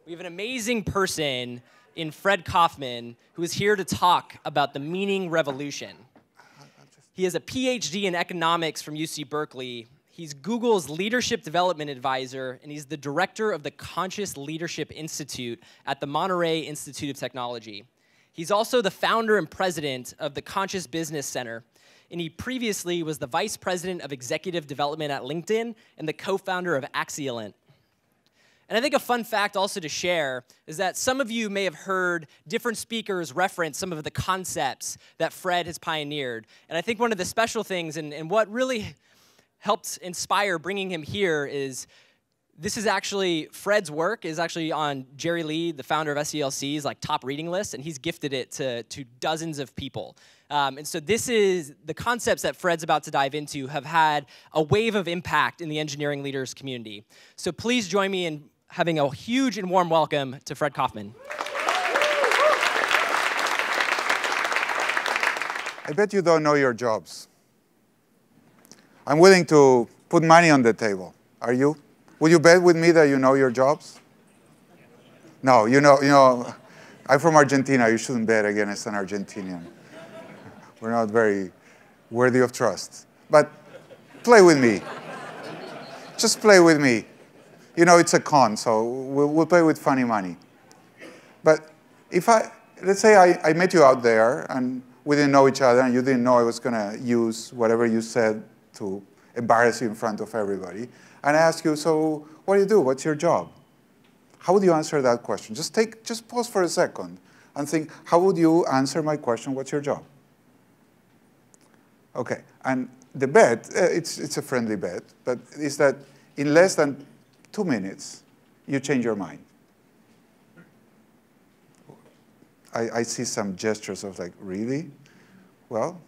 We have an amazing person in Fred Kaufman who is here to talk about the meaning revolution. He has a PhD in economics from UC Berkeley. He's Google's leadership development advisor, and he's the director of the Conscious Leadership Institute at the Monterey Institute of Technology. He's also the founder and president of the Conscious Business Center, and he previously was the vice president of executive development at LinkedIn and the co-founder of Axialent. And I think a fun fact also to share is that some of you may have heard different speakers reference some of the concepts that Fred has pioneered. And I think one of the special things and what really helped inspire bringing him here is this is actually, Fred's work is actually on Jerry Lee, the founder of SELC's top reading list, and he's gifted it to dozens of people. And so this is, the concepts that Fred's about to dive into have had a wave of impact in the engineering leaders community. So please join me in having a huge and warm welcome to Fred Kaufman. I bet you don't know your jobs. I'm willing to put money on the table. Are you? Would you bet with me that you know your jobs? No, you know, I'm from Argentina. You shouldn't bet against an Argentinian. We're not very worthy of trust. But play with me. Just play with me. You know, it's a con, so we'll play with funny money. But let's say I met you out there, and we didn't know each other, and you didn't know I was going to use whatever you said to embarrass you in front of everybody. And I ask you, so what do you do? What's your job? How would you answer that question? Just pause for a second and think, how would you answer my question, what's your job? Okay, and the bet, it's a friendly bet, but is that in less than 2 minutes, you change your mind. I see some gestures of really? Well,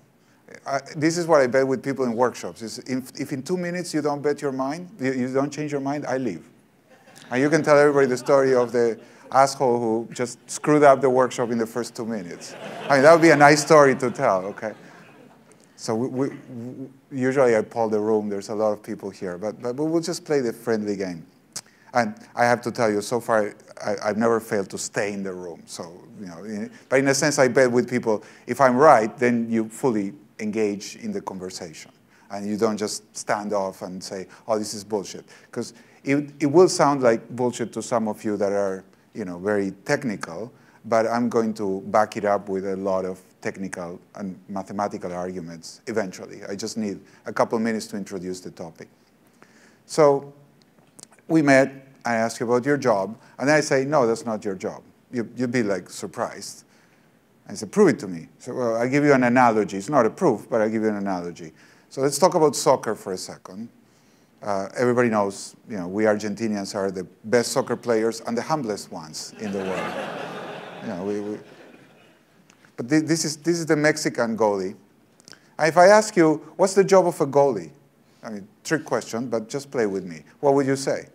this is what I bet with people in workshops. Is if in 2 minutes you don't bet your mind, you don't change your mind, I leave. And you can tell everybody the story of the asshole who just screwed up the workshop in the first 2 minutes. I mean, that would be a nice story to tell, okay? So usually I poll the room. There's a lot of people here. But we'll just play the friendly game. And I have to tell you, so far, I've never failed to stay in the room. So, but in a sense, I bet with people, if I'm right, then you fully engage in the conversation. And you don't just stand off and say, oh, this is bullshit. Because it will sound like bullshit to some of you that are very technical, but I'm going to back it up with a lot of technical and mathematical arguments eventually. I just need a couple minutes to introduce the topic. So we met, I asked you about your job, and then I say, no, that's not your job. You'd be surprised. I said, prove it to me. So, well, I'll give you an analogy. It's not a proof, but I'll give you an analogy. So let's talk about soccer for a second. Everybody knows, we Argentinians are the best soccer players and the humblest ones in the world. But this is the Mexican goalie. And if I ask you, what's the job of a goalie? I mean, trick question, but just play with me. What would you say?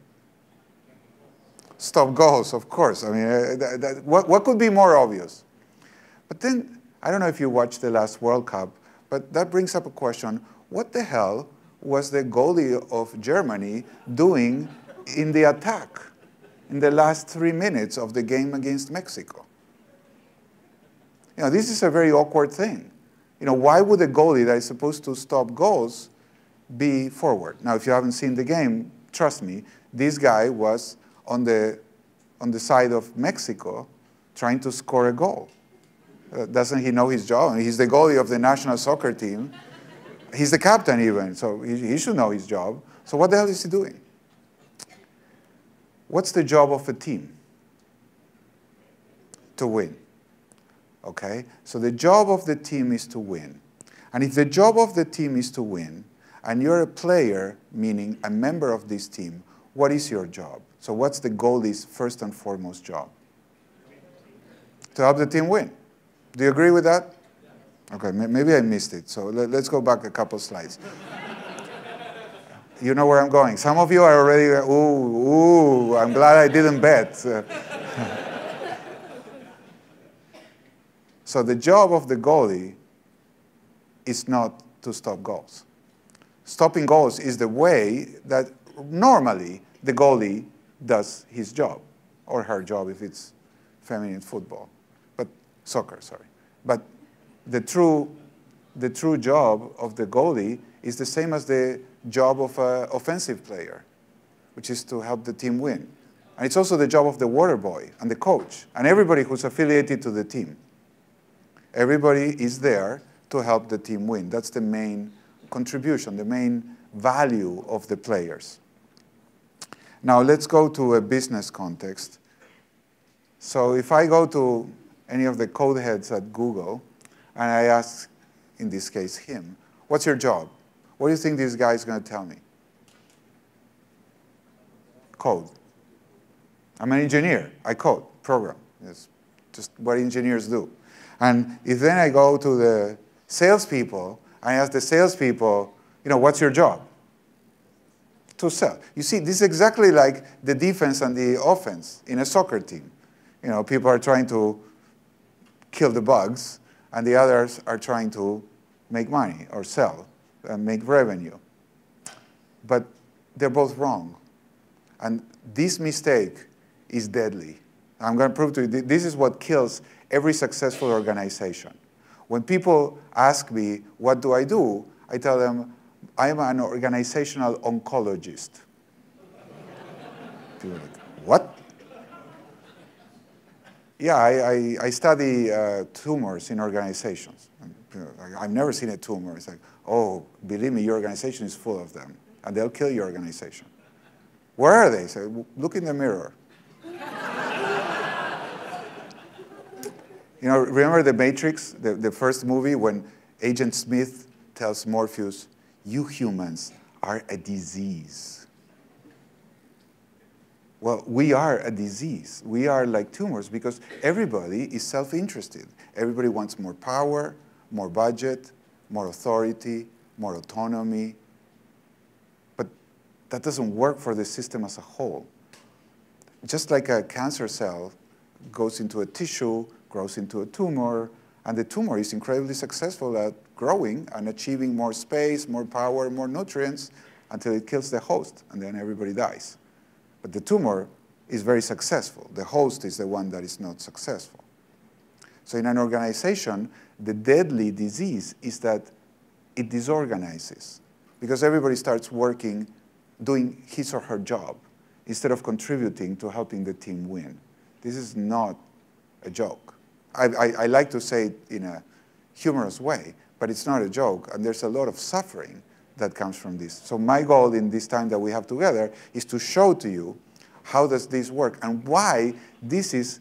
Stop goals, of course. I mean, what could be more obvious? But then, I don't know if you watched the last World Cup, but that brings up a question. What the hell was the goalie of Germany doing in the attack in the last 3 minutes of the game against Mexico? This is a very awkward thing. Why would a goalie that is supposed to stop goals be forward? Now, if you haven't seen the game, trust me, this guy was on the side of Mexico trying to score a goal. Doesn't he know his job? I mean, he's the goalie of the national soccer team. He's the captain even, so he should know his job. So what the hell is he doing? What's the job of a team? To win. Okay? So the job of the team is to win. And if the job of the team is to win, and you're a player, meaning a member of this team, what is your job? So what's the goalie's first and foremost job? To help the team win. Do you agree with that? Okay, maybe I missed it. So let's go back a couple slides. You know where I'm going. Some of you are already, ooh, I'm glad I didn't bet. So the job of the goalie is not to stop goals. Stopping goals is the way that normally the goalie does his job. or her job if it's feminine football, but soccer, sorry. But the true job of the goalie is the same as the job of an offensive player, which is to help the team win. And it's also the job of the water boy and the coach and everybody who's affiliated to the team. Everybody is there to help the team win. That's the main contribution, the main value of the players. Now let's go to a business context. So if I go to any of the code heads at Google and I ask, in this case, him, what's your job? What do you think this guy is going to tell me? Code. I'm an engineer. I code, program. It's just what engineers do. And if then I go to the salespeople, I ask the salespeople, what's your job? To sell. You see, this is exactly like the defense and the offense in a soccer team. People are trying to kill the bugs, and the others are trying to make money or sell and make revenue. But they're both wrong. And this mistake is deadly. I'm going to prove to you, this is what kills every successful organization. When people ask me, what do? I tell them, I'm an organizational oncologist. People are like, what? Yeah, I study tumors in organizations. I've never seen a tumor. It's like, oh, believe me, your organization is full of them, and they'll kill your organization. Where are they? Say, look in the mirror. Remember The Matrix, the first movie, when Agent Smith tells Morpheus, you humans are a disease. Well, we are a disease. We are like tumors because everybody is self-interested. Everybody wants more power, more budget, more authority, more autonomy. But that doesn't work for the system as a whole. Just like a cancer cell goes into a tissue, grows into a tumor, and the tumor is incredibly successful at growing and achieving more space, more power, more nutrients, until it kills the host, and then everybody dies. But the tumor is very successful. The host is the one that is not successful. So in an organization, the deadly disease is that it disorganizes, because everybody starts working, doing his or her job, instead of contributing to helping the team win. This is not a joke. I like to say it in a humorous way, but it's not a joke, and there's a lot of suffering that comes from this. So my goal in this time that we have together is to show to you how does this work and why this is,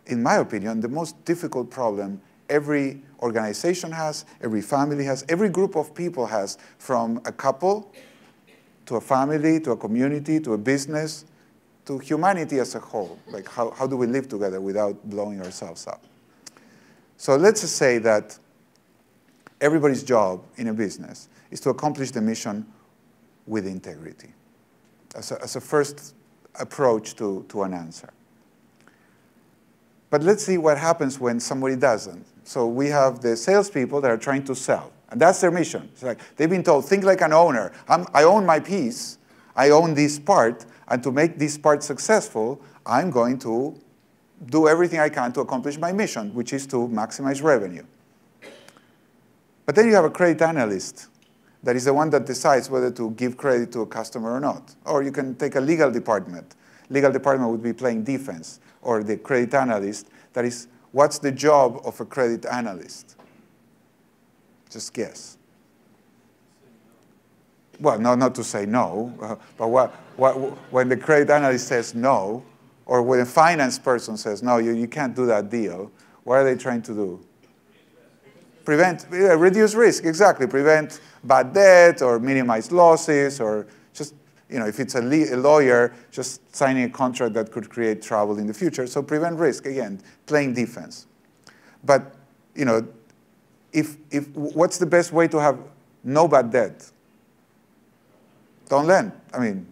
in my opinion, the most difficult problem every organization has, every family has, every group of people has, from a couple to a family, to a community, to a business, to humanity as a whole. Like how do we live together without blowing ourselves up? So let's just say that everybody's job in a business is to accomplish the mission with integrity as a first approach to an answer. But let's see what happens when somebody doesn't. So we have the salespeople that are trying to sell, and that's their mission. It's like they've been told, think like an owner. I own my piece. I own this part, and to make this part successful, I'm going to do everything I can to accomplish my mission, which is to maximize revenue. But then you have a credit analyst that is the one that decides whether to give credit to a customer or not. Or you can take a legal department. Legal department would be playing defense. Or the credit analyst, that is, what's the job of a credit analyst? Just guess. Well, no, not to say no, but when the credit analyst says no, or when a finance person says, no, you can't do that deal, what are they trying to do? Reduce risk, exactly. Prevent bad debt or minimize losses, or just, if it's a lawyer, just signing a contract that could create trouble in the future. So prevent risk, again, playing defense. But, what's the best way to have no bad debt? Don't lend. I mean,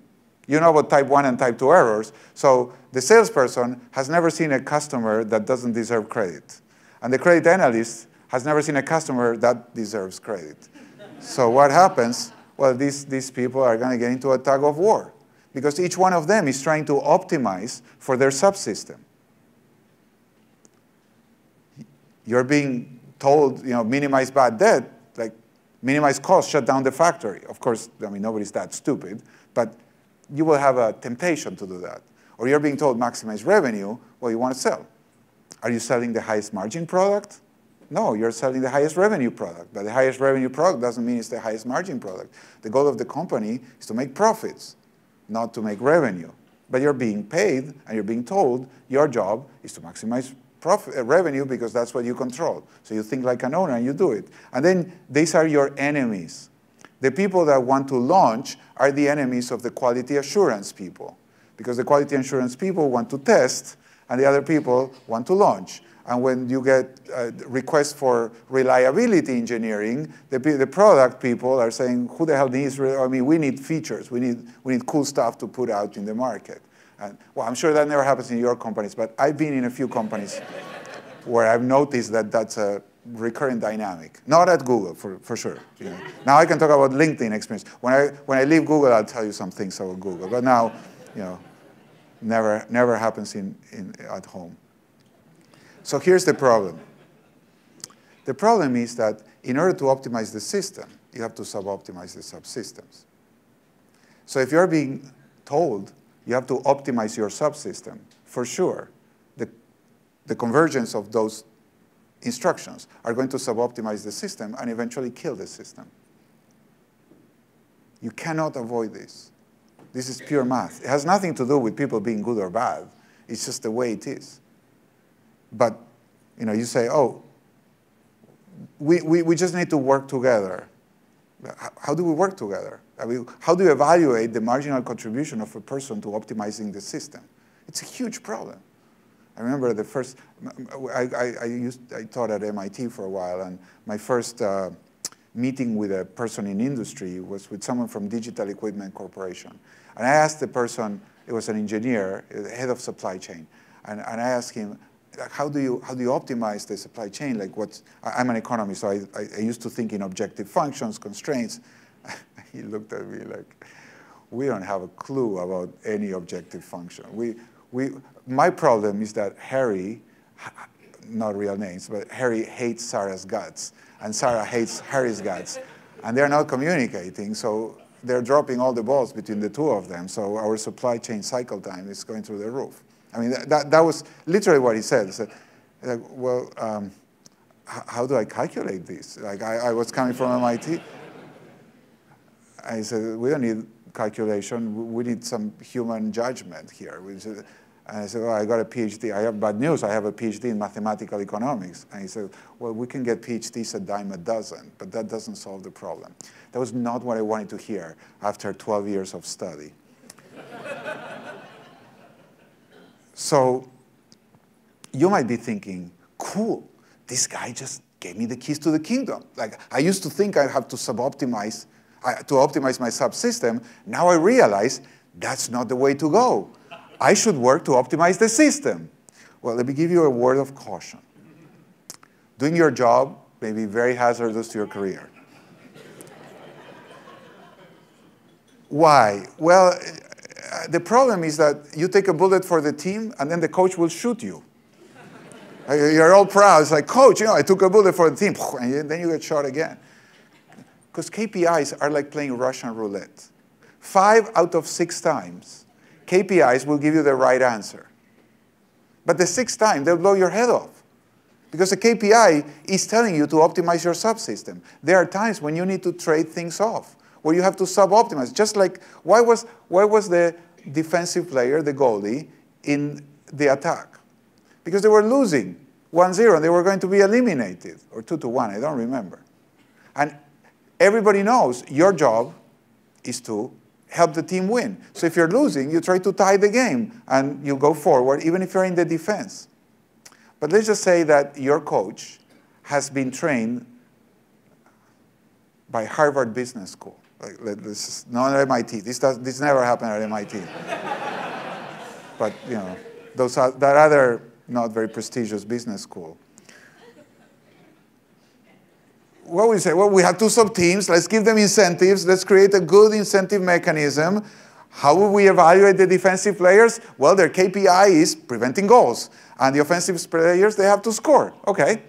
you know about type 1 and type 2 errors. So the salesperson has never seen a customer that doesn't deserve credit. And the credit analyst has never seen a customer that deserves credit. So what happens? Well, these people are going to get into a tug of war. because each one of them is trying to optimize for their subsystem. You're being told, minimize bad debt, like minimize costs, shut down the factory. Of course, I mean, nobody's that stupid, but you will have a temptation to do that. Or you're being told maximize revenue, well, you want to sell. Are you selling the highest margin product? No, you're selling the highest revenue product. But the highest revenue product doesn't mean it's the highest margin product. The goal of the company is to make profits, not to make revenue. But you're being paid and you're being told your job is to maximize revenue because that's what you control. So you think like an owner and you do it. And then these are your enemies. The people that want to launch are the enemies of the quality assurance people, because the quality assurance people want to test and the other people want to launch. And when you get requests for reliability engineering, the product people are saying, who the hell needs, I mean, we need features. We need cool stuff to put out in the market. And, well, I'm sure that never happens in your companies, but I've been in a few companies where I've noticed that that's a recurring dynamic. Not at Google, for sure. Now I can talk about LinkedIn experience. When I leave Google, I'll tell you some things about Google. But now, never happens at home. So here's the problem. The problem is that in order to optimize the system, you have to sub-optimize the subsystems. So if you're being told you have to optimize your subsystem, for sure, the convergence of those instructions are going to sub-optimize the system and eventually kill the system. You cannot avoid this. This is pure math. It has nothing to do with people being good or bad. It's just the way it is. But you say, oh, we just need to work together. How do we work together? I mean, how do you evaluate the marginal contribution of a person to optimizing the system? It's a huge problem. I remember the first, I taught at MIT for a while, and my first meeting with a person in industry was with someone from Digital Equipment Corporation. And I asked the person, it was an engineer, head of supply chain, and I asked him, how do you optimize the supply chain? Like I'm an economist, so I used to think in objective functions, constraints. He looked at me like, we don't have a clue about any objective function. My problem is that Harry, not real names, but Harry hates Sarah's guts, and Sarah hates Harry's guts, and they're not communicating, so they're dropping all the balls between the two of them, so our supply chain cycle time is going through the roof. I mean, that was literally what he said. He said, well, how do I calculate this? Like, I was coming from MIT. I said, we don't need calculation. We need some human judgment here. And I said, well, I got a PhD. I have bad news. I have a PhD in mathematical economics. And he said, well, we can get PhDs a dime a dozen, but that doesn't solve the problem. That was not what I wanted to hear after 12 years of study. So you might be thinking, cool, this guy just gave me the keys to the kingdom. Like, I used to think I have to optimize my subsystem. Now I realize that's not the way to go. I should work to optimize the system. Well, let me give you a word of caution. Doing your job may be very hazardous to your career. Why? Well, the problem is that you take a bullet for the team, and then the coach will shoot you. You're all proud. It's like, coach, I took a bullet for the team. And then you get shot again. Because KPIs are like playing Russian roulette. 5 out of 6 times, KPIs will give you the right answer. But the 6th time, they'll blow your head off. Because the KPI is telling you to optimize your subsystem. There are times when you need to trade things off, where you have to sub-optimize. Just like, why was the defensive player, the goalie, in the attack? Because they were losing 1-0, and they were going to be eliminated, or 2-1, I don't remember. And everybody knows your job is to help the team win. So if you're losing, you try to tie the game, and you go forward, even if you're in the defense. But let's just say that your coach has been trained by Harvard Business School. Like, this is not at MIT. This never happened at MIT. But that other not very prestigious business school. What we say? Well, we have 2 sub-teams. Let's give them incentives. Let's create a good incentive mechanism. How will we evaluate the defensive players? Well, their KPI is preventing goals. And the offensive players, they have to score. Okay.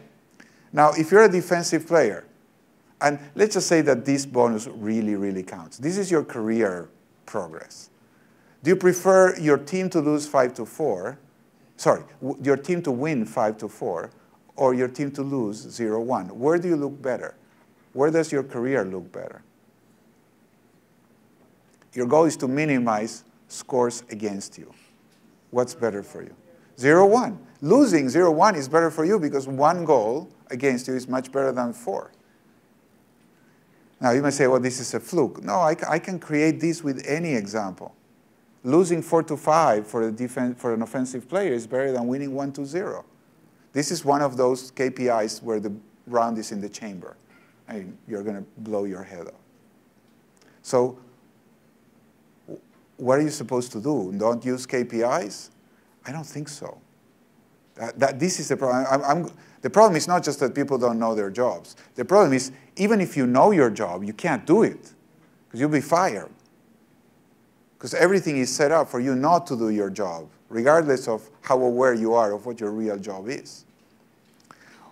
Now, if you're a defensive player, and let's just say that this bonus really, really counts. This is your career progress. Do you prefer your team to lose 5-4? Sorry, your team to win 5-4, or your team to lose 0-1? Where do you look better? Where does your career look better? Your goal is to minimize scores against you. What's better for you? 0-1. Losing 0-1 is better for you because one goal against you is much better than 4. Now, you may say, well, this is a fluke. No, I can create this with any example. Losing 4-5 for an offensive player is better than winning 1-0. This is one of those KPIs where the round is in the chamber. I mean, you're going to blow your head off. So what are you supposed to do? Don't use KPIs? I don't think so. This is the problem. The problem is not just that people don't know their jobs. The problem is, even if you know your job, you can't do it because you'll be fired. Because everything is set up for you not to do your job, regardless of how aware you are of what your real job is.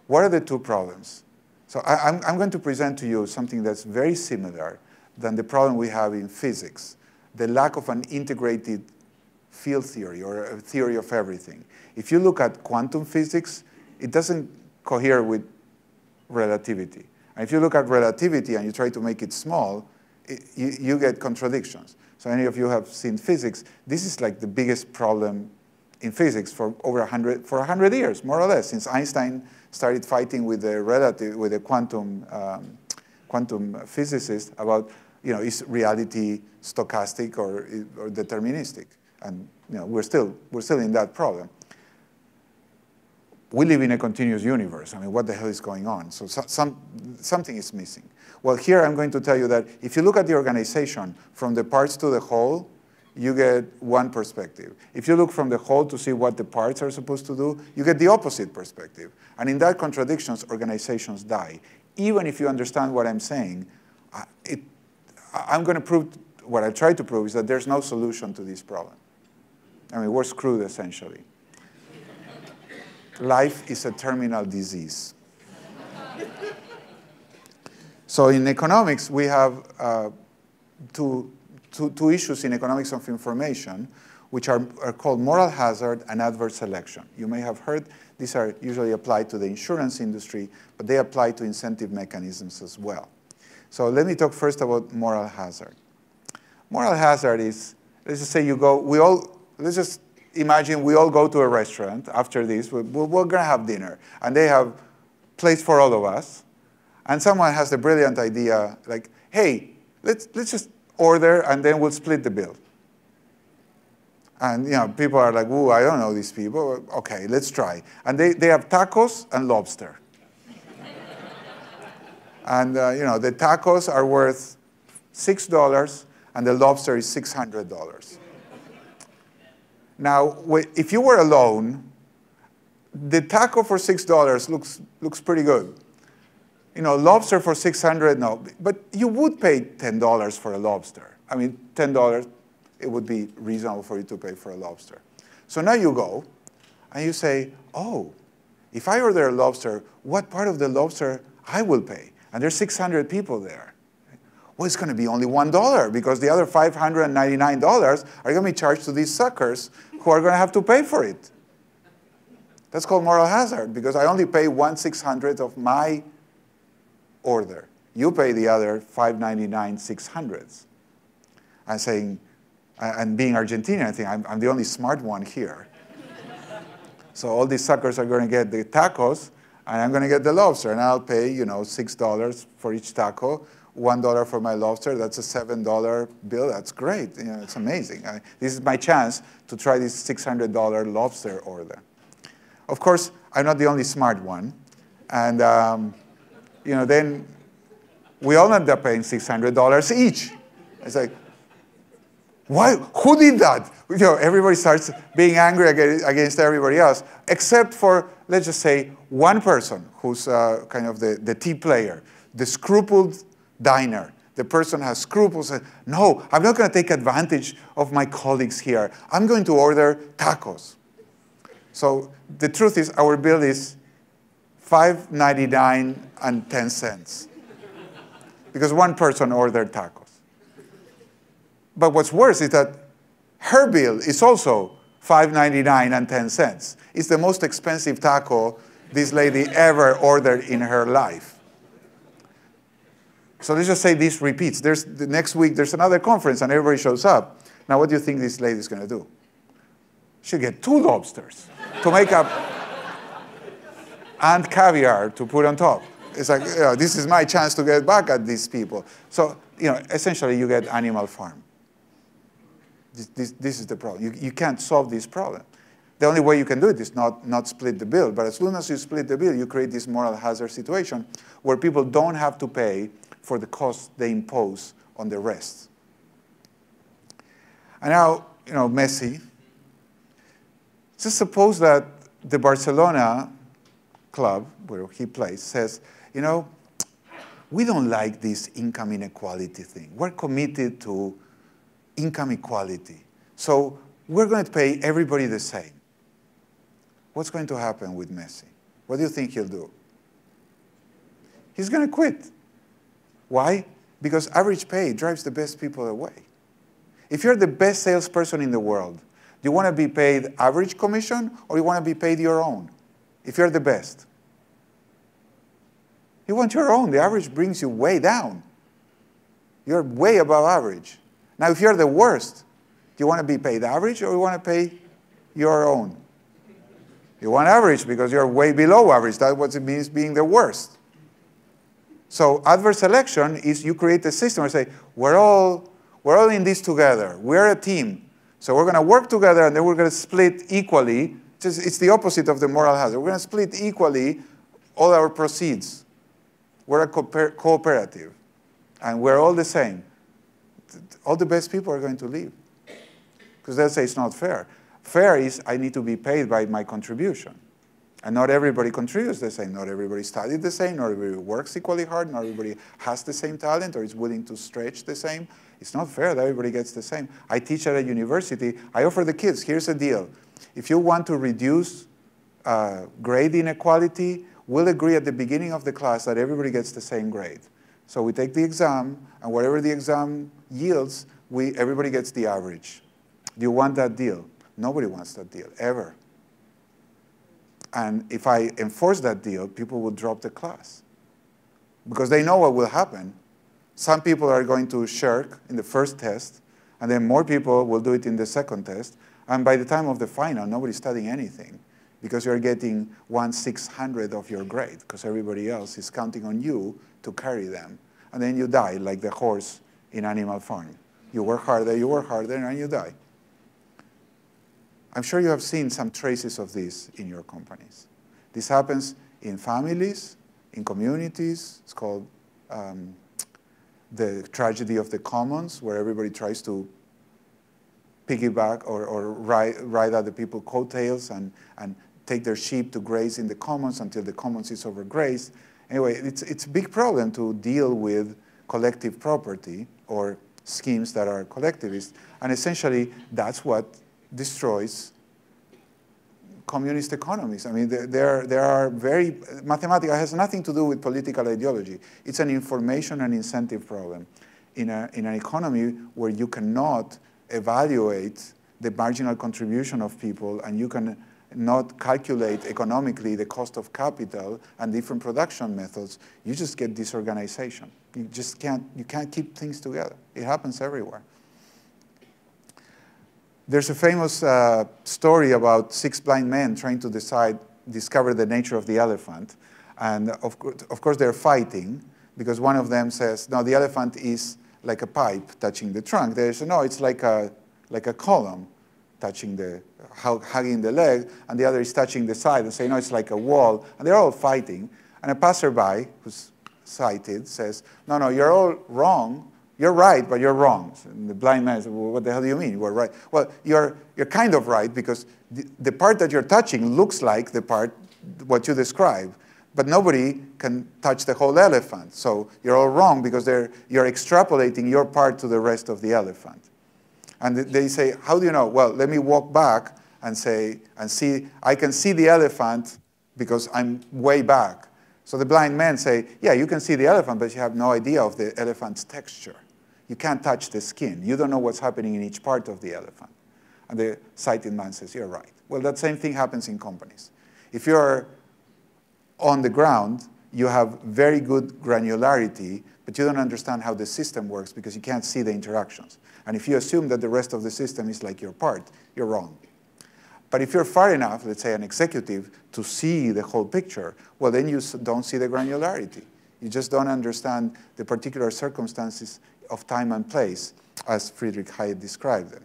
What are the two problems? So I'm going to present to you something that's very similar than the problem we have in physics, the lack of an integrated field theory or a theory of everything. If you look at quantum physics, it doesn't cohere with relativity. And if you look at relativity and you try to make it small, you get contradictions. So any of you have seen physics, this is like the biggest problem in physics for over 100 years, more or less, since Einstein started fighting with the quantum physicists about, is reality stochastic or deterministic? And we're still in that problem. We live in a continuous universe. I mean, what the hell is going on? So something is missing. Well, here I'm going to tell you that if you look at the organization from the parts to the whole, you get one perspective. If you look from the whole to see what the parts are supposed to do, you get the opposite perspective. And in that contradictions, organizations die. Even if you understand what I'm saying, I'm going to prove, what I try to prove is that there's no solution to this problem. I mean, we're screwed, essentially. Life is a terminal disease. So in economics, we have two issues in economics of information, which are called moral hazard and adverse selection. You may have heard these are usually applied to the insurance industry, but they apply to incentive mechanisms as well. So let me talk first about moral hazard. Moral hazard is, let's just say let's just imagine we all go to a restaurant after this. We're going to have dinner, and they have plates for all of us. And someone has the brilliant idea, like, hey, let's just order, and then we'll split the bill. And people are like, ooh, I don't know these people. Okay, let's try. And they have tacos and lobster. And the tacos are worth $6, and the lobster is $600. Now, if you were alone, the taco for $6 looks pretty good. Lobster for $600, no. But you would pay $10 for a lobster. I mean, $10, it would be reasonable for you to pay for a lobster. So now you go, and you say, oh, if I order a lobster, what part of the lobster I will pay? And there's 600 people there. Well, it's going to be only $1 because the other $599 are going to be charged to these suckers who are going to have to pay for it. That's called moral hazard because I only pay 1/600th of my order. You pay the other $5.99 600ths. I'm saying, and being Argentinian, I think I'm the only smart one here. So all these suckers are going to get the tacos, and I'm going to get the lobster, and I'll pay, $6 for each taco, $1 for my lobster. That's a $7 bill. That's great. It's amazing. This is my chance to try this $600 lobster order. Of course, I'm not the only smart one, and then we all end up paying $600 each. It's like, why? Who did that? Everybody starts being angry against everybody else, except for, let's just say, one person who's kind of the tea player, the scrupled diner, The person has scruples and, no, I'm not going to take advantage of my colleagues here. I'm going to order tacos. So the truth is our bill is $5.99 and 10 cents because one person ordered tacos. But what's worse is that her bill is also $5.99 and 10 cents. It's the most expensive taco this lady ever ordered in her life. So let's just say this repeats. The next week there's another conference and everybody shows up. Now what do you think this lady is going to do? She'll get 2 lobsters to make up and caviar to put on top. It's like, this is my chance to get back at these people. So, essentially you get Animal Farm. This is the problem. You can't solve this problem. The only way you can do it is not split the bill. But as soon as you split the bill, you create this moral hazard situation where people don't have to pay for the cost they impose on the rest. And now, Messi. Just suppose that the Barcelona club, where he plays, says, we don't like this income inequality thing. We're committed to income equality. So we're going to pay everybody the same. What's going to happen with Messi? What do you think he'll do? He's going to quit. Why? Because average pay drives the best people away. If you're the best salesperson in the world, do you want to be paid average commission or you want to be paid your own? If you're the best. You want your own. The average brings you way down. You're way above average. Now, if you're the worst, do you want to be paid average or you want to pay your own? You want average because you're way below average. That's what it means being the worst. So adverse selection is you create a system and say, we're all in this together. We're a team. So we're going to work together and then we're going to split equally. It's the opposite of the moral hazard. We're going to split equally all our proceeds. We're a cooperative. And we're all the same. All the best people are going to leave. Because they'll say it's not fair. Fair is I need to be paid by my contribution. And not everybody contributes the same. Not everybody studied the same. Not everybody works equally hard. Not everybody has the same talent or is willing to stretch the same. It's not fair that everybody gets the same. I teach at a university. I offer the kids, here's a deal. If you want to reduce grade inequality, we'll agree at the beginning of the class that everybody gets the same grade. So we take the exam, and whatever the exam yields, everybody gets the average. Do you want that deal? Nobody wants that deal, ever. And if I enforce that deal, people will drop the class. Because they know what will happen. Some people are going to shirk in the first test, and then more people will do it in the second test. And by the time of the final, nobody's studying anything because you're getting 1/600 of your grade because everybody else is counting on you to carry them. And then you die like the horse in Animal Farm. You work harder, and you die. I'm sure you have seen some traces of this in your companies. This happens in families, in communities. It's called the tragedy of the commons, where everybody tries to piggyback or ride other people's coattails and take their sheep to graze in the commons until the commons is overgrazed. Anyway, it's a big problem to deal with collective property or schemes that are collectivist. And essentially, that's what destroys communist economies. I mean, there are very, mathematics has nothing to do with political ideology. It's an information and incentive problem. In an economy where you cannot evaluate the marginal contribution of people and you can not calculate economically the cost of capital and different production methods, you just get disorganization. You just can't keep things together. It happens everywhere. There's a famous story about 6 blind men trying to discover the nature of the elephant. And of course they're fighting because one of them says, no, the elephant is like a pipe touching the trunk. They say, no, it's like a column touching hugging the leg, and the other is touching the side and say, no, it's like a wall. And they're all fighting. And a passerby who's sighted says, no, you're all wrong. You're right, but you're wrong. And the blind man says, well, what the hell do you mean you were right? Well, you're kind of right because the part that you're touching looks like the part, what you describe. But nobody can touch the whole elephant. So you're all wrong because you're extrapolating your part to the rest of the elephant. And they say, how do you know? Well, let me walk back and see, I can see the elephant because I'm way back. So the blind men say, yeah, you can see the elephant, but you have no idea of the elephant's texture. You can't touch the skin. You don't know what's happening in each part of the elephant. And the sighted man says, you're right. Well, that same thing happens in companies. If you're on the ground, you have very good granularity, but you don't understand how the system works because you can't see the interactions. And if you assume that the rest of the system is like your part, you're wrong. But if you're far enough, let's say an executive, to see the whole picture, well, then you don't see the granularity. You just don't understand the particular circumstances of time and place, as Friedrich Hayek described them.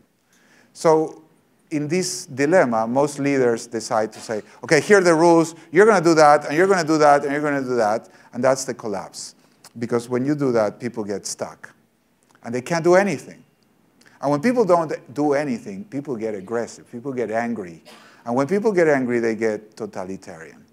So in this dilemma, most leaders decide to say, okay, here are the rules, you're going to do that, and you're going to do that, and you're going to do that, and that's the collapse. Because when you do that, people get stuck, and they can't do anything. And when people don't do anything, people get aggressive, people get angry. And when people get angry, they get totalitarian.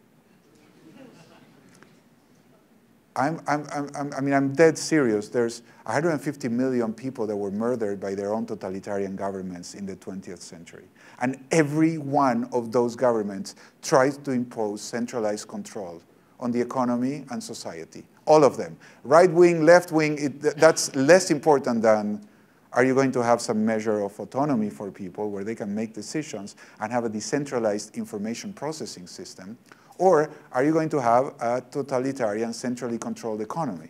I'm dead serious. There's 150 million people that were murdered by their own totalitarian governments in the 20th century. And every one of those governments tries to impose centralized control on the economy and society. All of them. Right wing, left wing, that's less important than are you going to have some measure of autonomy for people where they can make decisions and have a decentralized information processing system? Or are you going to have a totalitarian, centrally controlled economy?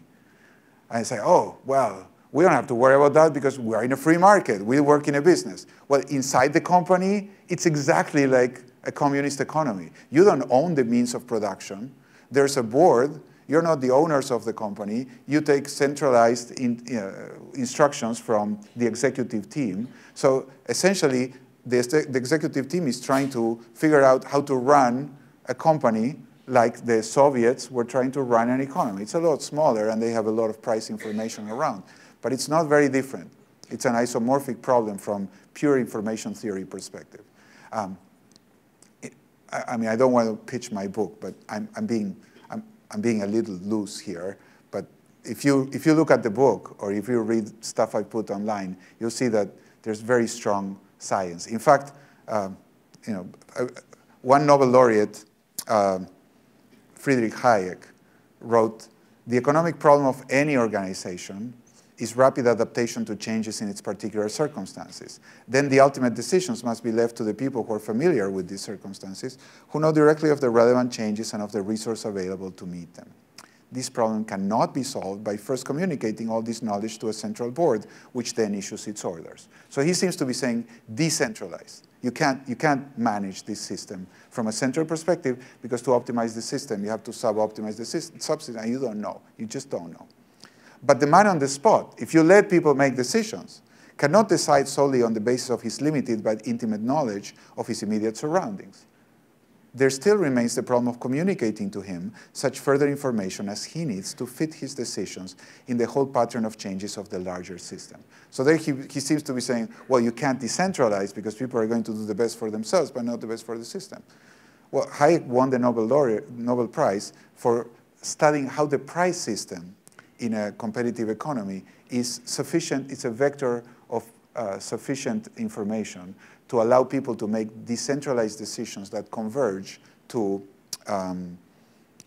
And I say, oh, well, we don't have to worry about that because we're in a free market. We work in a business. Well, inside the company, it's exactly like a communist economy. You don't own the means of production. There's a board. You're not the owners of the company. You take centralized instructions from the executive team. So essentially, the executive team is trying to figure out how to run a company like the Soviets were trying to run an economy. It's a lot smaller, and they have a lot of price information around. But it's not very different. It's an isomorphic problem from pure information theory perspective. I mean, I don't want to pitch my book, but I'm being a little loose here. But if you look at the book, or if you read stuff I put online, you'll see that there's very strong science. In fact, one Nobel laureate, Friedrich Hayek, wrote, "The economic problem of any organization is rapid adaptation to changes in its particular circumstances. Then the ultimate decisions must be left to the people who are familiar with these circumstances, who know directly of the relevant changes and of the resource available to meet them. This problem cannot be solved by first communicating all this knowledge to a central board, which then issues its orders." So he seems to be saying decentralized. You can't manage this system from a central perspective, because to optimize the system, you have to sub-optimize the subsystem, and you don't know. You just don't know. But the man on the spot, if you let people make decisions, cannot decide solely on the basis of his limited but intimate knowledge of his immediate surroundings. There still remains the problem of communicating to him such further information as he needs to fit his decisions in the whole pattern of changes of the larger system. So there he seems to be saying, well, you can't decentralize because people are going to do the best for themselves, but not the best for the system. Well, Hayek won the Nobel Prize for studying how the price system in a competitive economy is sufficient. It's a vector of sufficient information to allow people to make decentralized decisions that converge to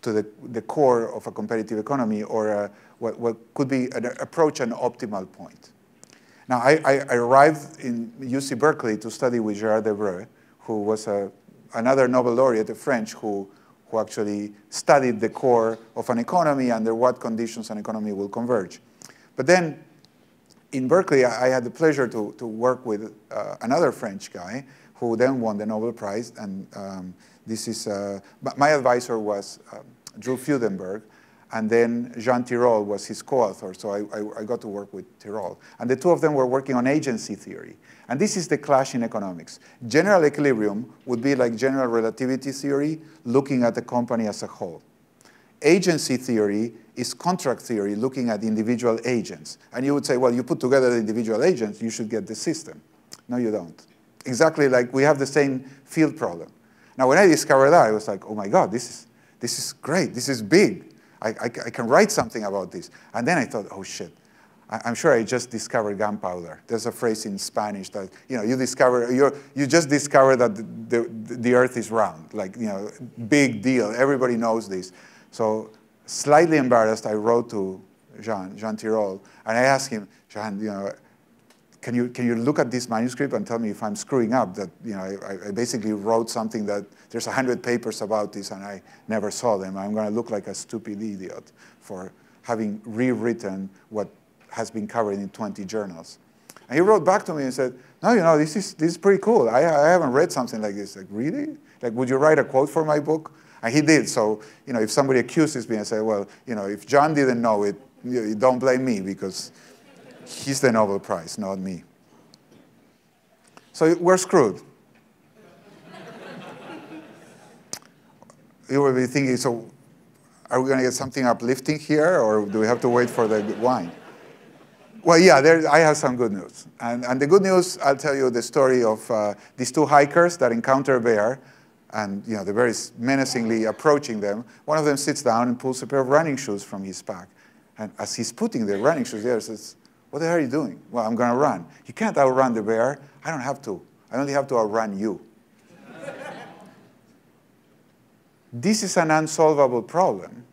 the core of a competitive economy, or what could be approach an optimal point. Now, I arrived in UC Berkeley to study with Gérard Debreu, who was another Nobel laureate, a French, who actually studied the core of an economy, under what conditions an economy will converge. But then in Berkeley, I had the pleasure to work with another French guy who then won the Nobel Prize. And this is, my advisor was Drew Fudenberg, and then Jean Tirole was his co-author, so I got to work with Tirole. And the two of them were working on agency theory. And this is the clash in economics. General equilibrium would be like general relativity theory, looking at the company as a whole. Agency theory is contract theory, looking at individual agents. And you would say, well, you put together the individual agents, you should get the system. No, you don't. Exactly like we have the same field problem. Now, when I discovered that, I was like, oh my God, this this is great. This is big. I can write something about this. And then I thought, oh, shit. I'm sure I just discovered gunpowder. There's a phrase in Spanish that, you just discover that the earth is round. Like, big deal. Everybody knows this. So slightly embarrassed, I wrote to Jean Tirole, and I asked him, Jean, can you look at this manuscript and tell me if I'm screwing up? That, I basically wrote something that there's 100 papers about this and I never saw them. I'm going to look like a stupid idiot for having rewritten what has been covered in 20 journals. And he wrote back to me and said, no, this is pretty cool. I haven't read something like this. Like, really? Like, would you write a quote for my book? And he did. So, if somebody accuses me and say, well, if John didn't know it, you don't blame me because he's the Nobel Prize, not me. So we're screwed. You will be thinking, so are we going to get something uplifting here, or do we have to wait for the wine? Well, yeah, I have some good news. And the good news, I'll tell you the story of these two hikers that encounter a bear, and the bear is menacingly approaching them. One of them sits down and pulls a pair of running shoes from his pack. And as he's putting the running shoes there, he says, what the hell are you doing? Well, I'm going to run. You can't outrun the bear. I don't have to. I only have to outrun you. This is an unsolvable problem,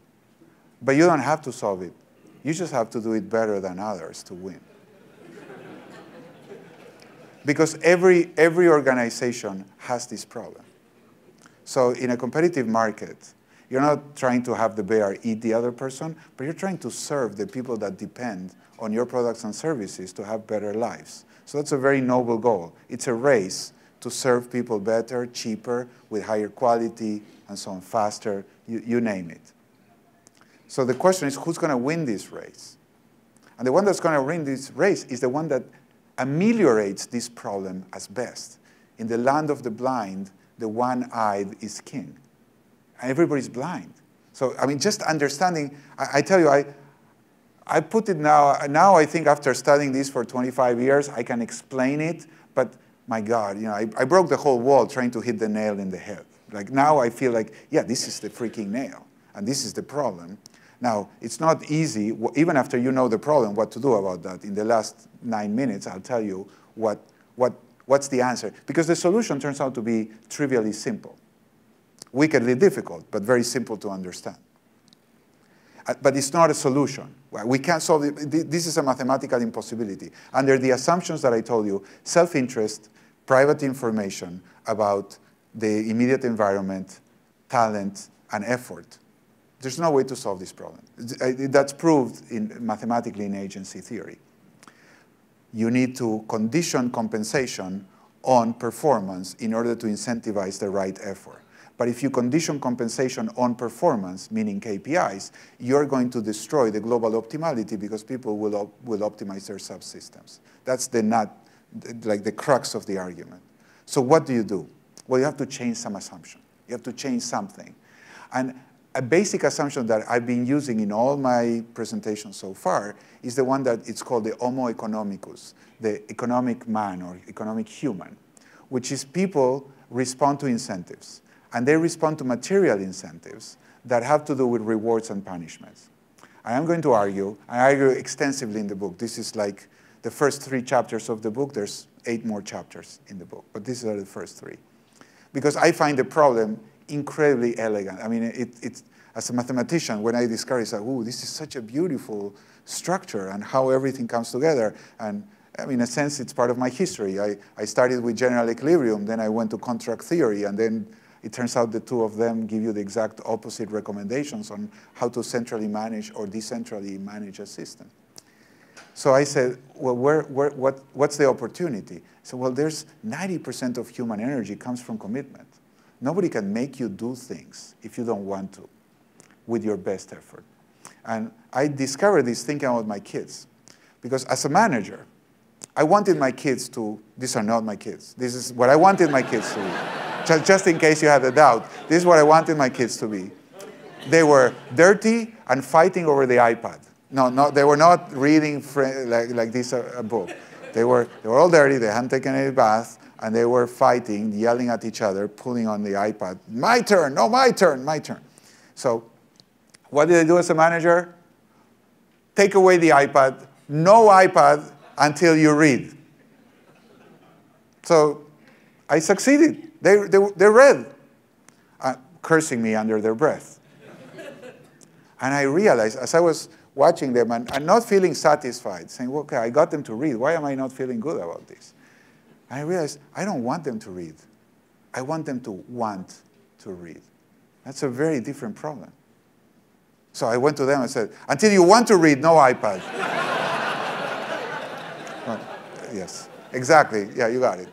but you don't have to solve it. You just have to do it better than others to win. Because every organization has this problem. So in a competitive market, you're not trying to have the bear eat the other person, but you're trying to serve the people that depend on your products and services to have better lives. So that's a very noble goal. It's a race to serve people better, cheaper, with higher quality, and so on, faster, you name it. So the question is, who's going to win this race? And the one that's going to win this race is the one that ameliorates this problem as best. In the land of the blind, the one-eyed is king. And everybody's blind. So, just understanding, I tell you, I put it now I think after studying this for 25 years, I can explain it, but my God, I broke the whole wall trying to hit the nail in the head. Like now I feel like, yeah, this is the freaking nail, and this is the problem. Now, it's not easy, even after you know the problem, what to do about that. In the last 9 minutes, I'll tell you what's the answer. Because the solution turns out to be trivially simple. Wickedly difficult, but very simple to understand. But it's not a solution. We can't solve it. This is a mathematical impossibility. Under the assumptions that I told you, self-interest, private information about the immediate environment, talent, and effort, there's no way to solve this problem. That's proved mathematically in agency theory. You need to condition compensation on performance in order to incentivize the right effort. But if you condition compensation on performance, meaning KPIs, you're going to destroy the global optimality because people will optimize their subsystems. That's the crux of the argument. So what do? Well, you have to change some assumption. You have to change something. And a basic assumption that I've been using in all my presentations so far is the one that it's called the Homo economicus, the economic man or economic human, which is people respond to incentives. And they respond to material incentives that have to do with rewards and punishments. I am going to argue, I argue extensively in the book. This is like the first 3 chapters of the book. There's 8 more chapters in the book, but these are the first 3. Because I find the problem incredibly elegant. It's as a mathematician, when I discover it, oh, this is such a beautiful structure and how everything comes together. And in a sense, it's part of my history. I started with general equilibrium, then I went to contract theory, and then it turns out the two of them give you the exact opposite recommendations on how to centrally manage or decentrally manage a system. So I said, well, what's the opportunity? So, well, there's 90% of human energy comes from commitment. Nobody can make you do things if you don't want to with your best effort. And I discovered this thinking about my kids. Because as a manager, I wanted my kids to, these are not my kids. This is what I wanted my kids to be. Just in case you had a doubt, this is what I wanted my kids to be. They were dirty and fighting over the iPad. No, they were not reading like this a book. They were all dirty, they hadn't taken any bath, and they were fighting, yelling at each other, pulling on the iPad. My turn, no, my turn, my turn. So what did I do as a manager? Take away the iPad. No iPad until you read. So I succeeded. They read, cursing me under their breath. And I realized, as I was watching them and not feeling satisfied, saying, well, okay, I got them to read. Why am I not feeling good about this? And I realized, I don't want them to read. I want them to want to read. That's a very different problem. So I went to them and said, until you want to read, no iPad. Well, yes, exactly. Yeah, you got it.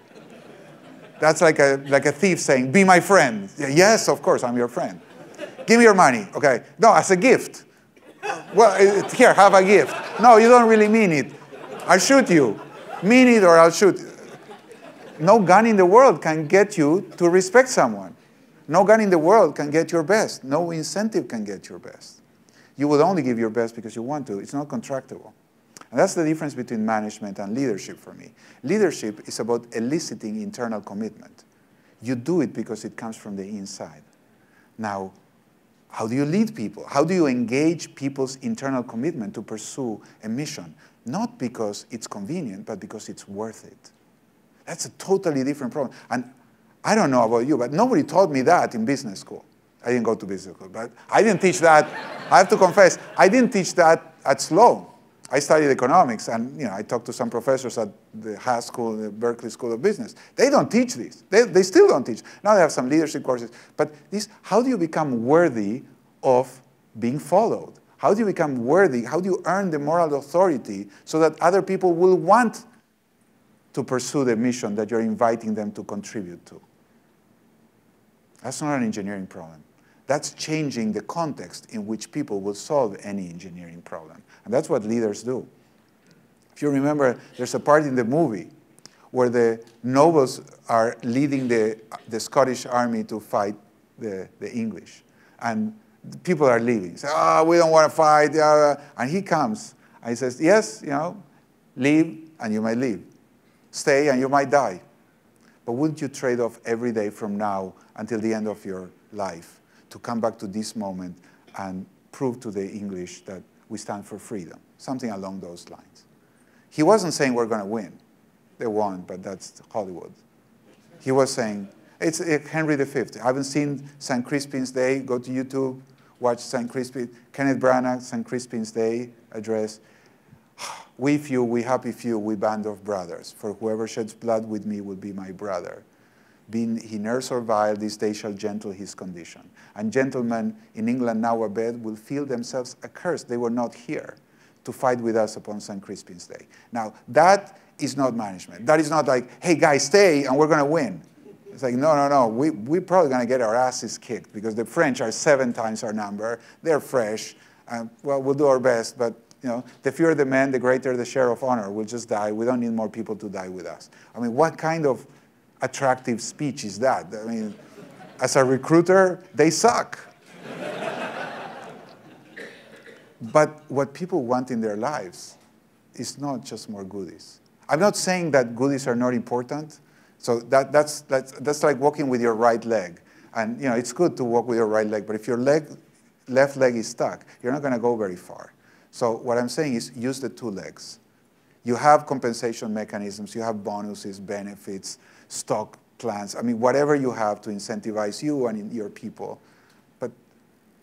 That's like a thief saying, be my friend. Yes, of course, I'm your friend. Give me your money. Okay. No, as a gift. Well, here, have a gift. No, you don't really mean it. I'll shoot you. Mean it or I'll shoot. No gun in the world can get you to respect someone. No gun in the world can get your best. No incentive can get your best. You will only give your best because you want to. It's not contractable. And that's the difference between management and leadership for me. Leadership is about eliciting internal commitment. You do it because it comes from the inside. Now, how do you lead people? How do you engage people's internal commitment to pursue a mission? Not because it's convenient, but because it's worth it. That's a totally different problem. And I don't know about you, but nobody taught me that in business school. I didn't go to business school, but I didn't teach that. I have to confess, I didn't teach that at Sloan. I studied economics, and I talked to some professors at the Haas School, the Berkeley School of Business. They don't teach this. They still don't teach. Now they have some leadership courses. But how do you become worthy of being followed? How do you become worthy? How do you earn the moral authority so that other people will want to pursue the mission that you're inviting them to contribute to? That's not an engineering problem. That's changing the context in which people will solve any engineering problem. And that's what leaders do. If you remember, there's a part in the movie where the nobles are leading the Scottish army to fight the English. And people are leaving. Say, we don't want to fight. And he comes and he says, yes, leave and you might leave. Stay and you might die. But wouldn't you trade off every day from now until the end of your life to come back to this moment and prove to the English that we stand for freedom? Something along those lines. He wasn't saying we're going to win. They won, but that's Hollywood. He was saying, it's Henry V. I haven't seen St. Crispin's Day. Go to YouTube, watch St. Crispin, Kenneth Branagh, St. Crispin's Day address. We few, we happy few, we band of brothers. For whoever sheds blood with me will be my brother. Being he nurse or vile, this day shall gentle his condition. And gentlemen in England now abed will feel themselves accursed. They were not here to fight with us upon St. Crispin's Day. Now, that is not management. That is not like, hey, guys, stay, and we're going to win. It's like, no. We're probably going to get our asses kicked because the French are 7 times our number. They're fresh. Well, we'll do our best, but the fewer the men, the greater the share of honor. We'll just die. We don't need more people to die with us. I mean, what kind of attractive speech is that? I mean, as a recruiter, they suck. But what people want in their lives is not just more goodies. I'm not saying that goodies are not important. So that's like walking with your right leg. And it's good to walk with your right leg, but if your left leg is stuck, you're not going to go very far. So what I'm saying is use the 2 legs. You have compensation mechanisms, you have bonuses, benefits, stock plans, I mean, whatever you have to incentivize you and your people. But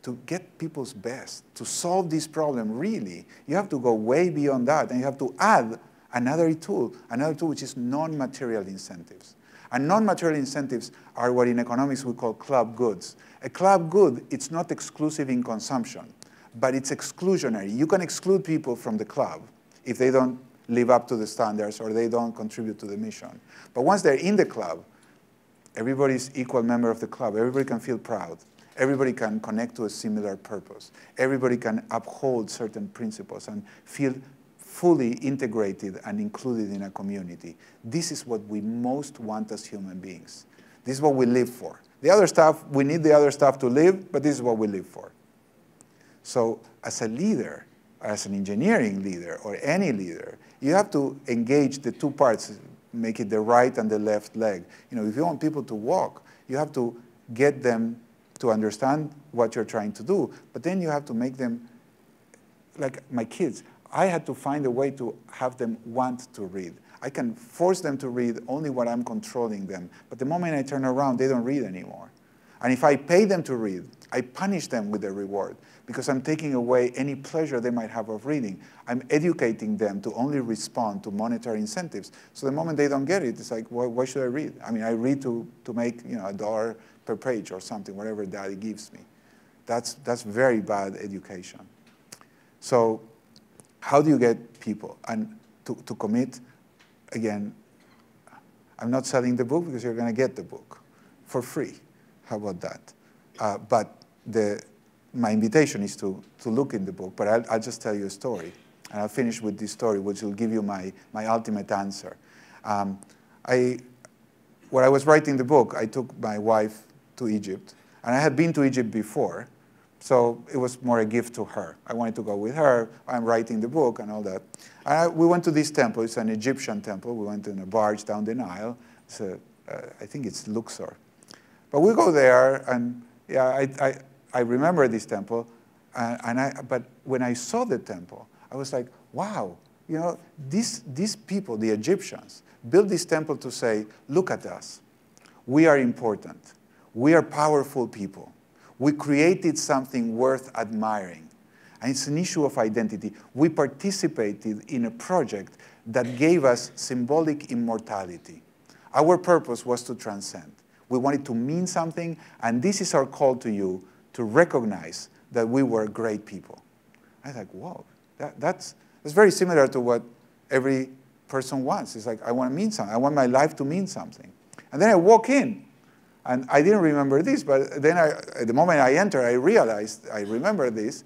to get people's best, to solve this problem really, you have to go way beyond that, and you have to add another tool which is non-material incentives. And non-material incentives are what in economics we call club goods. A club good, it's not exclusive in consumption, but it's exclusionary. You can exclude people from the club if they don't live up to the standards or they don't contribute to the mission. But once they're in the club, everybody's equal member of the club. Everybody can feel proud. Everybody can connect to a similar purpose. Everybody can uphold certain principles and feel fully integrated and included in a community. This is what we most want as human beings. This is what we live for. The other stuff, we need the other stuff to live, but this is what we live for. So as a leader, as an engineering leader or any leader, you have to engage the 2 parts, make it the right and the left leg. If you want people to walk, you have to get them to understand what you're trying to do, but then you have to make them, like my kids, I had to find a way to have them want to read. I can force them to read only when I'm controlling them, but the moment I turn around, they don't read anymore. And if I pay them to read, I punish them with a reward because I'm taking away any pleasure they might have of reading. I'm educating them to only respond to monetary incentives. So the moment they don't get it, it's like, why should I read? I mean, I read to make $1 per page or something, whatever daddy gives me. That's very bad education. So how do you get people and to commit? Again, I'm not selling the book because you're going to get the book for free. How about that? But my invitation is to look in the book, but I'll just tell you a story. And I'll finish with this story, which will give you my ultimate answer. When I was writing the book, I took my wife to Egypt. And I had been to Egypt before, so it was more a gift to her. I wanted to go with her. I'm writing the book and all that. We went to this temple. It's an Egyptian temple. We went in a barge down the Nile. I think it's Luxor. But we go there, and yeah, I remember this temple. But when I saw the temple, I was like, wow, these people, the Egyptians, built this temple to say, look at us. We are important. We are powerful people. We created something worth admiring. And it's an issue of identity. We participated in a project that gave us symbolic immortality. Our purpose was to transcend. We wanted to mean something, and this is our call to you, to recognize that we were great people. I was like, whoa, that's very similar to what every person wants. It's like, I want to mean something. I want my life to mean something. And then I walk in, and I didn't remember this, but then at the moment I enter, I realized, I remember this,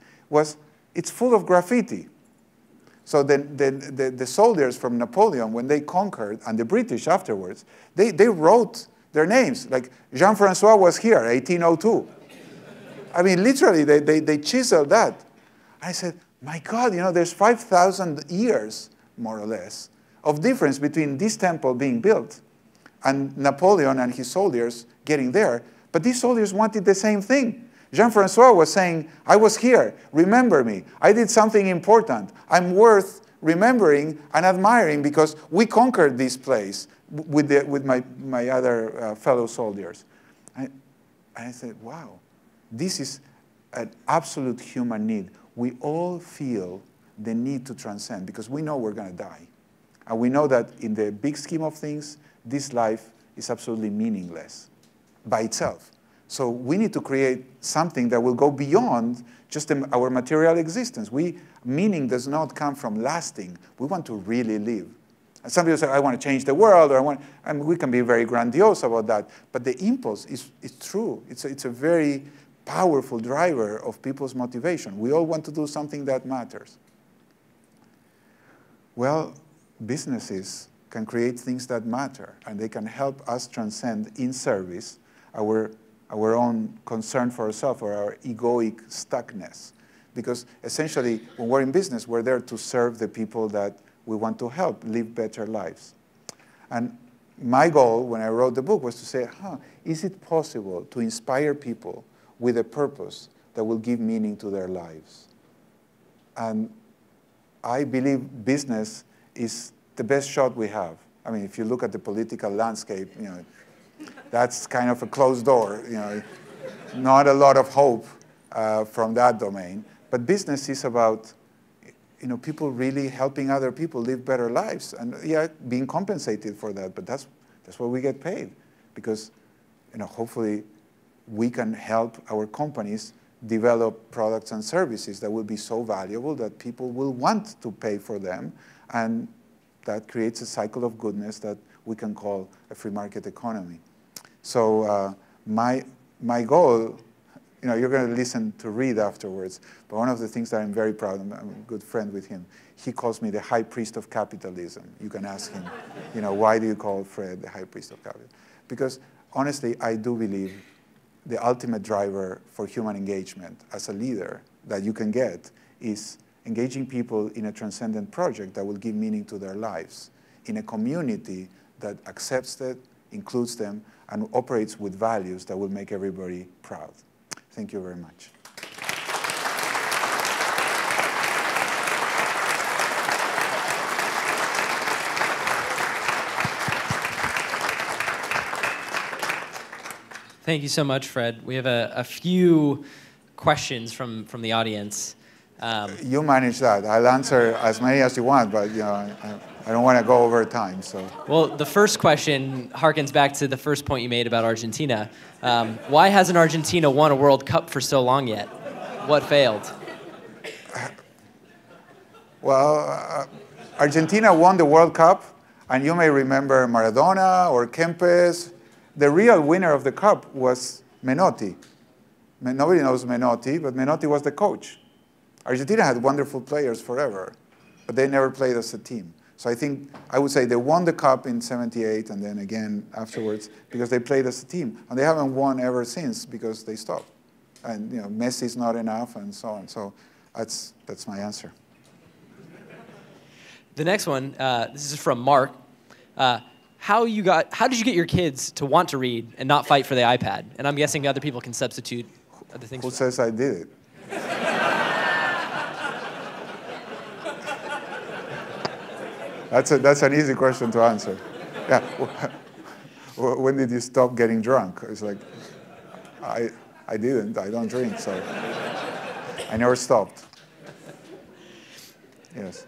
it's full of graffiti. So the soldiers from Napoleon, when they conquered, and the British afterwards, they wrote their names. Like, Jean-Francois was here, 1802. I mean, literally, they chiseled that. I said, my God, there's 5,000 years, more or less, of difference between this temple being built and Napoleon and his soldiers getting there. But these soldiers wanted the same thing. Jean-Francois was saying, I was here, remember me. I did something important. I'm worth remembering and admiring because we conquered this place with my other fellow soldiers. And I said, wow, this is an absolute human need. We all feel the need to transcend because we know we're going to die. And we know that in the big scheme of things, this life is absolutely meaningless by itself. So we need to create something that will go beyond just our material existence. Meaning does not come from lasting. We want to really live. And some people say, I want to change the world, or we can be very grandiose about that. But the impulse is true. It's a very powerful driver of people's motivation. We all want to do something that matters. Well, businesses can create things that matter, and they can help us transcend in service our own concern for ourselves or our egoic stuckness. Because essentially, when we're in business, we're there to serve the people that we want to help live better lives. And my goal when I wrote the book was to say, is it possible to inspire people with a purpose that will give meaning to their lives? And I believe business is the best shot we have. I mean, if you look at the political landscape, that's kind of a closed door. Not a lot of hope from that domain. But business is about people really helping other people live better lives, and yeah, being compensated for that. But that's what we get paid, because hopefully we can help our companies develop products and services that will be so valuable that people will want to pay for them, and that creates a cycle of goodness that we can call a free market economy. So my goal, you're going to listen to Reed afterwards, but one of the things that I'm very proud of, I'm a good friend with him, he calls me the high priest of capitalism. You can ask him, why do you call Fred the high priest of capitalism? Because honestly, I do believe the ultimate driver for human engagement as a leader that you can get is engaging people in a transcendent project that will give meaning to their lives, in a community that accepts it, includes them, and operates with values that will make everybody proud. Thank you very much. Thank you so much, Fred. We have a few questions from the audience. You manage that. I'll answer as many as you want, but I don't want to go over time. So. Well, the first question harkens back to the first point you made about Argentina. Why hasn't Argentina won a World Cup for so long yet? What failed? Well, Argentina won the World Cup, and you may remember Maradona or Kempes. The real winner of the Cup was Menotti. Nobody knows Menotti, but Menotti was the coach. Argentina had wonderful players forever, but they never played as a team. So I would say they won the Cup in '78 and then again afterwards because they played as a team. And they haven't won ever since because they stopped. And Messi's not enough and so on. So that's my answer. The next one, this is from Mark. How did you get your kids to want to read and not fight for the iPad? And I'm guessing other people can substitute other things. Who says I did it? That's an easy question to answer. Yeah. When did you stop getting drunk? It's like, I didn't. I don't drink, so I never stopped. Yes.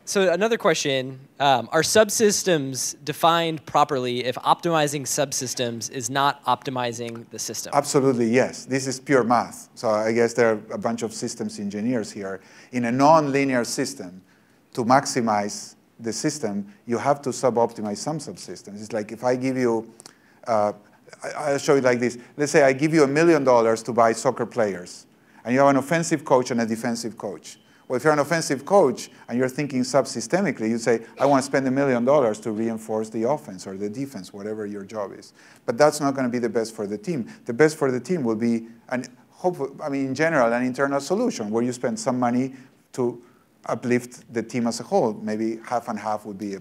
So another question, are subsystems defined properly if optimizing subsystems is not optimizing the system? Absolutely, yes. This is pure math. So I guess there are a bunch of systems engineers here. In a non-linear system, to maximize the system, you have to sub-optimize some subsystems. It's like if I give you, I'll show you like this. Let's say I give you $1 million to buy soccer players, and you have an offensive coach and a defensive coach. Well, if you're an offensive coach and you're thinking subsystemically, you say, I want to spend $1 million to reinforce the offense or the defense, whatever your job is. But that's not going to be the best for the team. The best for the team will be, in general, an internal solution where you spend some money to uplift the team as a whole. Maybe half and half would be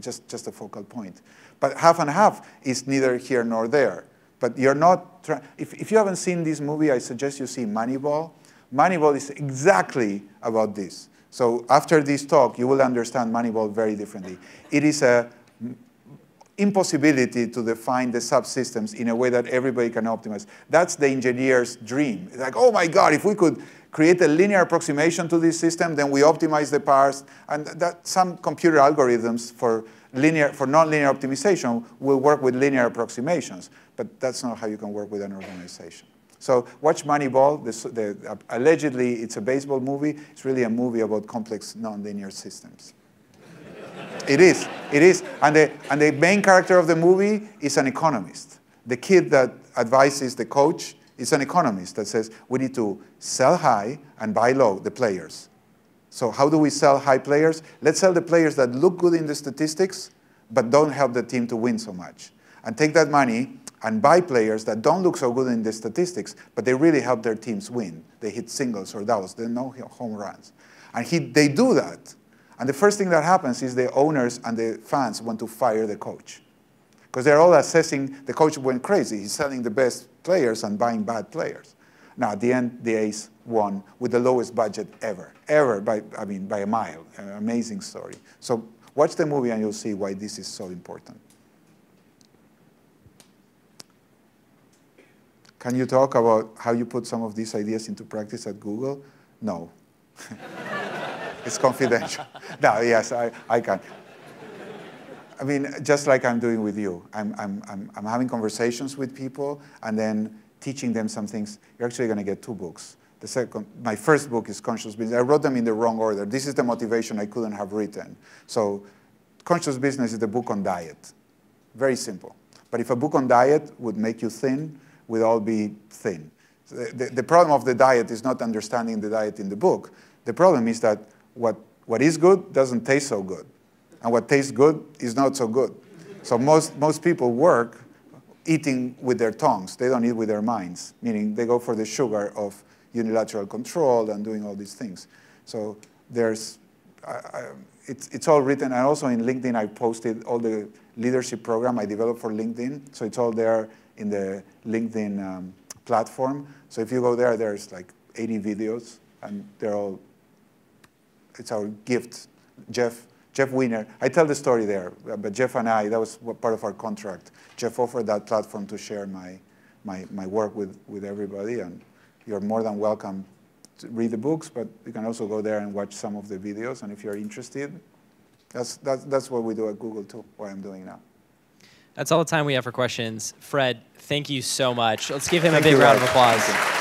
just a focal point. But half and half is neither here nor there. But you're not if you haven't seen this movie, I suggest you see Moneyball. Moneyball is exactly about this. So after this talk, you will understand Moneyball very differently. It is an impossibility to define the subsystems in a way that everybody can optimize. That's the engineer's dream. It's like, oh my God, if we could create a linear approximation to this system, then we optimize the parse. And that some computer algorithms for nonlinear optimization will work with linear approximations. But that's not how you can work with an organization. So watch Moneyball. Allegedly, it's a baseball movie. It's really a movie about complex nonlinear systems. It is. It is. And the main character of the movie is an economist. The kid that advises the coach is an economist that says, we need to sell high and buy low, the players. So how do we sell high players? Let's sell the players that look good in the statistics, but don't help the team to win so much. And take that money and buy players that don't look so good in the statistics, but they really help their teams win. They hit singles or doubles. They no home runs. And they do that. And the first thing that happens is the owners and the fans want to fire the coach. Because they're all assessing, the coach went crazy. He's selling the best players and buying bad players. Now, at the end, the A's won with the lowest budget ever. Ever, by a mile. An amazing story. So watch the movie and you'll see why this is so important. Can you talk about how you put some of these ideas into practice at Google? No. It's confidential. No, yes, I can. I mean, just like I'm doing with you. I'm having conversations with people and then teaching them some things. You're actually going to get 2 books. My first book is Conscious Business. I wrote them in the wrong order. This is the motivation I couldn't have written. So Conscious Business is the book on diet. Very simple. But if a book on diet would make you thin, we'd all be thin. The problem of the diet is not understanding the diet in the book. The problem is that what is good doesn't taste so good. And what tastes good is not so good. So most people work eating with their tongues. They don't eat with their minds, meaning they go for the sugar of unilateral control and doing all these things. So it's all written. And also in LinkedIn, I posted all the leadership program I developed for LinkedIn. So it's all there in the LinkedIn platform. So if you go there, there's like 80 videos, and they're all, it's our gift. Jeff Weiner, I tell the story there, but Jeff and I, that was part of our contract. Jeff offered that platform to share my work with everybody, and you're more than welcome to read the books, but you can also go there and watch some of the videos, and if you're interested, that's what we do at Google too, what I'm doing now. That's all the time we have for questions. Fred, thank you so much. Let's give him a big round of applause.